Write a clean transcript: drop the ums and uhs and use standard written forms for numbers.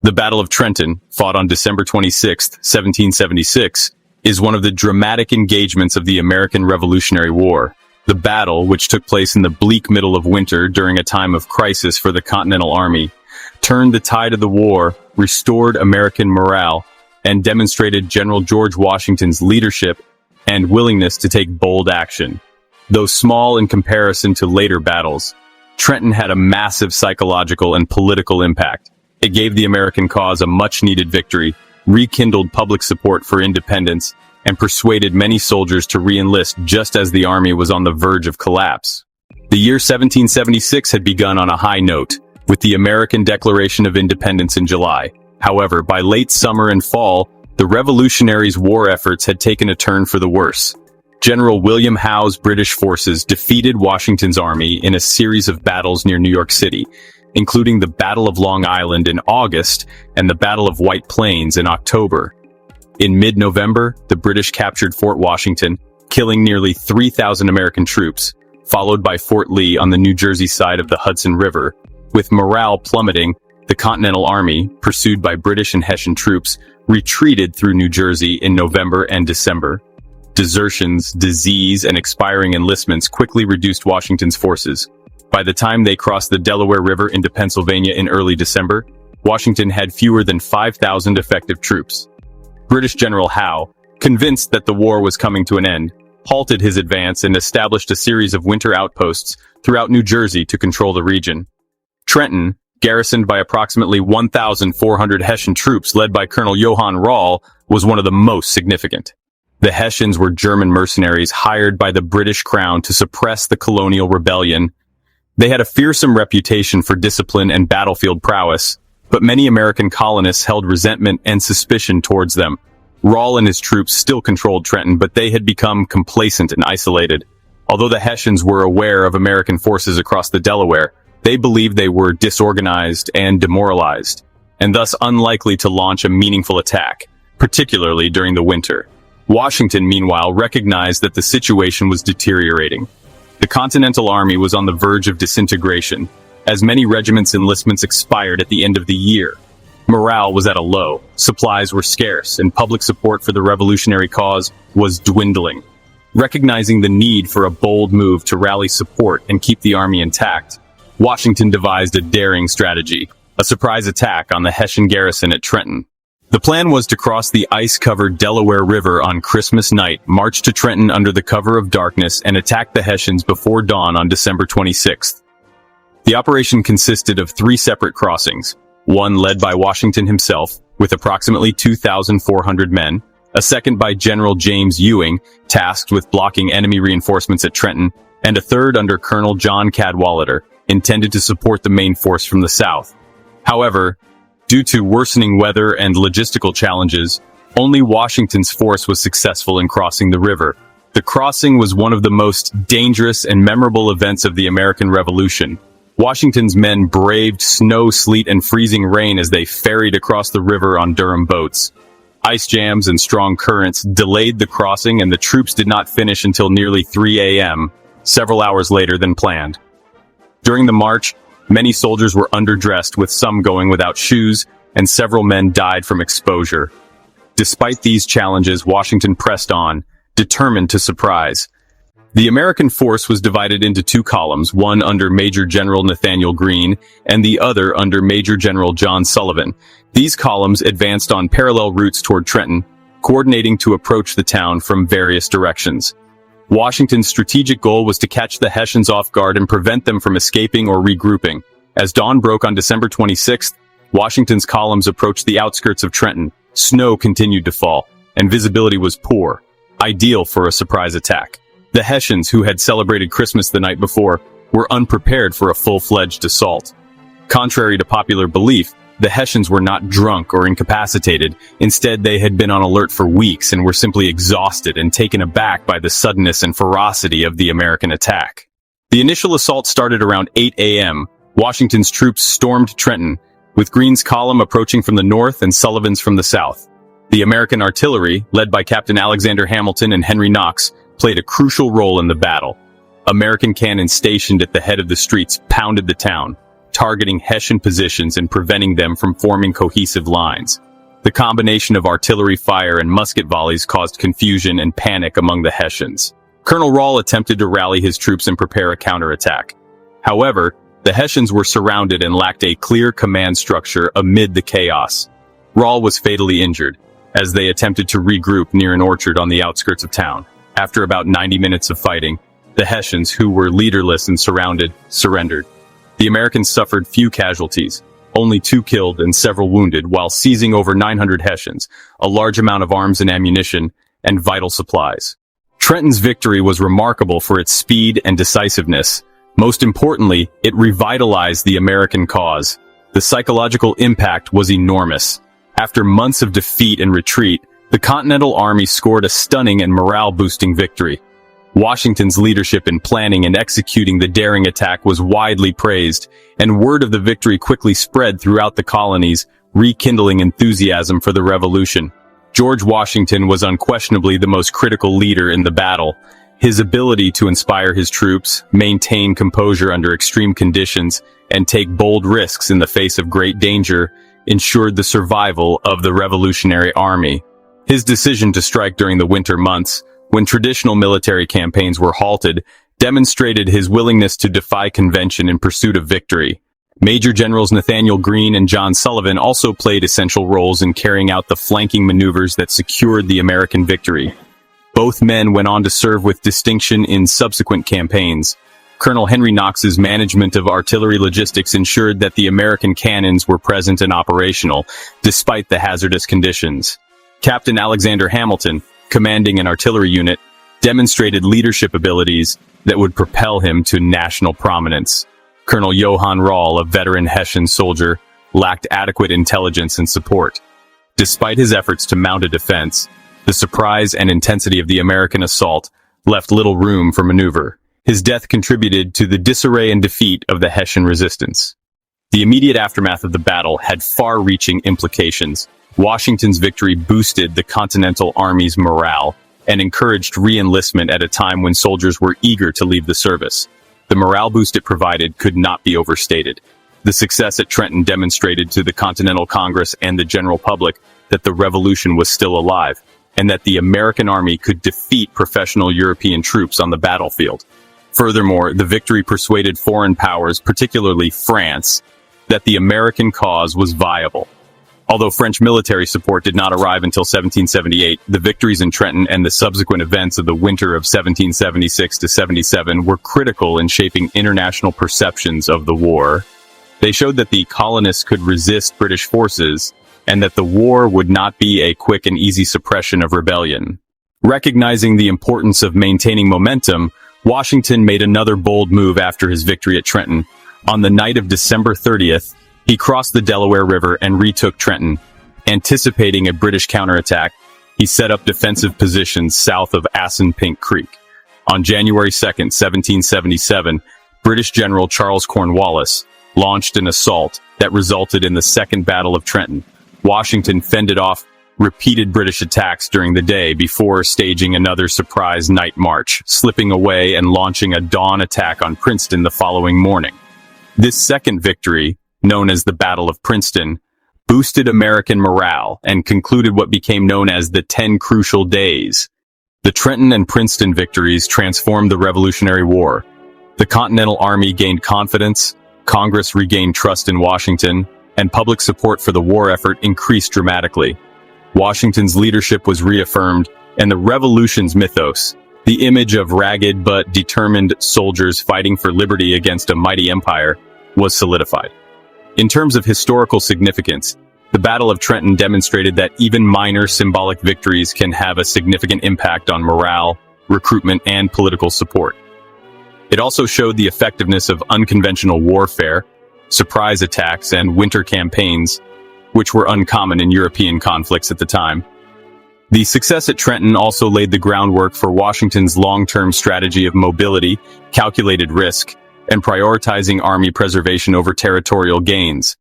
The Battle of Trenton, fought on December 26, 1776, is one of the dramatic engagements of the American Revolutionary War. The battle, which took place in the bleak middle of winter during a time of crisis for the Continental Army, turned the tide of the war, restored American morale, and demonstrated General George Washington's leadership and willingness to take bold action. Though small in comparison to later battles, Trenton had a massive psychological and political impact. It gave the American cause a much-needed victory, rekindled public support for independence, and persuaded many soldiers to re-enlist just as the army was on the verge of collapse. The year 1776 had begun on a high note, with the American Declaration of Independence in July. However, by late summer and fall, the Revolutionaries' war efforts had taken a turn for the worse. General William Howe's British forces defeated Washington's army in a series of battles near New York City, including the Battle of Long Island in August and the Battle of White Plains in October. In mid-November, the British captured Fort Washington, killing nearly 3,000 American troops, followed by Fort Lee on the New Jersey side of the Hudson River. With morale plummeting, the Continental Army, pursued by British and Hessian troops, retreated through New Jersey in November and December. Desertions, disease, and expiring enlistments quickly reduced Washington's forces. By the time they crossed the Delaware River into Pennsylvania in early December, Washington had fewer than 5,000 effective troops. British General Howe, convinced that the war was coming to an end, halted his advance and established a series of winter outposts throughout New Jersey to control the region. Trenton, garrisoned by approximately 1,400 Hessian troops led by Colonel Johann Rall, was one of the most significant. The Hessians were German mercenaries hired by the British Crown to suppress the colonial rebellion. They had a fearsome reputation for discipline and battlefield prowess, but many American colonists held resentment and suspicion towards them. Rall and his troops still controlled Trenton, but they had become complacent and isolated. Although the Hessians were aware of American forces across the Delaware, they believed they were disorganized and demoralized, and thus unlikely to launch a meaningful attack, particularly during the winter. Washington, meanwhile, recognized that the situation was deteriorating. The Continental Army was on the verge of disintegration, as many regiments' enlistments expired at the end of the year. Morale was at a low, supplies were scarce, and public support for the revolutionary cause was dwindling. Recognizing the need for a bold move to rally support and keep the army intact, Washington devised a daring strategy, a surprise attack on the Hessian garrison at Trenton. The plan was to cross the ice-covered Delaware River on Christmas night, march to Trenton under the cover of darkness, and attack the Hessians before dawn on December 26th. The operation consisted of 3 separate crossings, one led by Washington himself, with approximately 2,400 men, a second by General James Ewing, tasked with blocking enemy reinforcements at Trenton, and a third under Colonel John Cadwalader, intended to support the main force from the south. However, due to worsening weather and logistical challenges, only Washington's force was successful in crossing the river. The crossing was one of the most dangerous and memorable events of the American Revolution. Washington's men braved snow, sleet, and freezing rain as they ferried across the river on Durham boats. Ice jams and strong currents delayed the crossing, and the troops did not finish until nearly 3 a.m., several hours later than planned. During the march, many soldiers were underdressed, with some going without shoes, and several men died from exposure. Despite these challenges, Washington pressed on, determined to surprise. The American force was divided into 2 columns, one under Major General Nathaniel Greene and the other under Major General John Sullivan. These columns advanced on parallel routes toward Trenton, coordinating to approach the town from various directions. Washington's strategic goal was to catch the Hessians off guard and prevent them from escaping or regrouping. As dawn broke on December 26th, Washington's columns approached the outskirts of Trenton. Snow continued to fall, and visibility was poor, ideal for a surprise attack. The Hessians, who had celebrated Christmas the night before, were unprepared for a full-fledged assault. Contrary to popular belief, the Hessians were not drunk or incapacitated. Instead, they had been on alert for weeks and were simply exhausted and taken aback by the suddenness and ferocity of the American attack. The initial assault started around 8 a.m. Washington's troops stormed Trenton, with Greene's column approaching from the north and Sullivan's from the south. The American artillery, led by Captain Alexander Hamilton and Henry Knox, played a crucial role in the battle. American cannon stationed at the head of the streets pounded the town, targeting Hessian positions and preventing them from forming cohesive lines. The combination of artillery fire and musket volleys caused confusion and panic among the Hessians. Colonel Rall attempted to rally his troops and prepare a counterattack. However, the Hessians were surrounded and lacked a clear command structure amid the chaos. Rall was fatally injured, as they attempted to regroup near an orchard on the outskirts of town. After about 90 minutes of fighting, the Hessians, who were leaderless and surrounded, surrendered. The Americans suffered few casualties, only 2 killed and several wounded, while seizing over 900 Hessians, a large amount of arms and ammunition, and vital supplies. Trenton's victory was remarkable for its speed and decisiveness. Most importantly, it revitalized the American cause. The psychological impact was enormous. After months of defeat and retreat, the Continental Army scored a stunning and morale-boosting victory. Washington's leadership in planning and executing the daring attack was widely praised, and word of the victory quickly spread throughout the colonies, rekindling enthusiasm for the revolution. George Washington was unquestionably the most critical leader in the battle. His ability to inspire his troops, maintain composure under extreme conditions, and take bold risks in the face of great danger ensured the survival of the Revolutionary Army. His decision to strike during the winter months, when traditional military campaigns were halted, demonstrated his willingness to defy convention in pursuit of victory. Major Generals Nathaniel Greene and John Sullivan also played essential roles in carrying out the flanking maneuvers that secured the American victory. Both men went on to serve with distinction in subsequent campaigns. Colonel Henry Knox's management of artillery logistics ensured that the American cannons were present and operational, despite the hazardous conditions. Captain Alexander Hamilton, commanding an artillery unit, demonstrated leadership abilities that would propel him to national prominence. Colonel Johann Rall, a veteran Hessian soldier, lacked adequate intelligence and support. Despite his efforts to mount a defense, the surprise and intensity of the American assault left little room for maneuver. His death contributed to the disarray and defeat of the Hessian resistance. The immediate aftermath of the battle had far-reaching implications. Washington's victory boosted the Continental Army's morale and encouraged re-enlistment at a time when soldiers were eager to leave the service. The morale boost it provided could not be overstated. The success at Trenton demonstrated to the Continental Congress and the general public that the revolution was still alive, and that the American army could defeat professional European troops on the battlefield. Furthermore, the victory persuaded foreign powers, particularly France, that the American cause was viable. Although French military support did not arrive until 1778, the victories in Trenton and the subsequent events of the winter of 1776-77 were critical in shaping international perceptions of the war. They showed that the colonists could resist British forces, and that the war would not be a quick and easy suppression of rebellion. Recognizing the importance of maintaining momentum, Washington made another bold move after his victory at Trenton. On the night of December 30th, he crossed the Delaware River and retook Trenton. Anticipating a British counterattack, he set up defensive positions south of Assunpink Creek. On January 2, 1777, British General Charles Cornwallis launched an assault that resulted in the Second Battle of Trenton. Washington fended off repeated British attacks during the day before staging another surprise night march, slipping away and launching a dawn attack on Princeton the following morning. This second victory, known as the Battle of Princeton, boosted American morale and concluded what became known as the 10 Crucial Days. The Trenton and Princeton victories transformed the Revolutionary War. The Continental Army gained confidence, Congress regained trust in Washington, and public support for the war effort increased dramatically. Washington's leadership was reaffirmed, and the Revolution's mythos, the image of ragged but determined soldiers fighting for liberty against a mighty empire, was solidified. In terms of historical significance, the Battle of Trenton demonstrated that even minor symbolic victories can have a significant impact on morale, recruitment, and political support. It also showed the effectiveness of unconventional warfare, surprise attacks, and winter campaigns, which were uncommon in European conflicts at the time. The success at Trenton also laid the groundwork for Washington's long-term strategy of mobility, calculated risk, and prioritizing army preservation over territorial gains.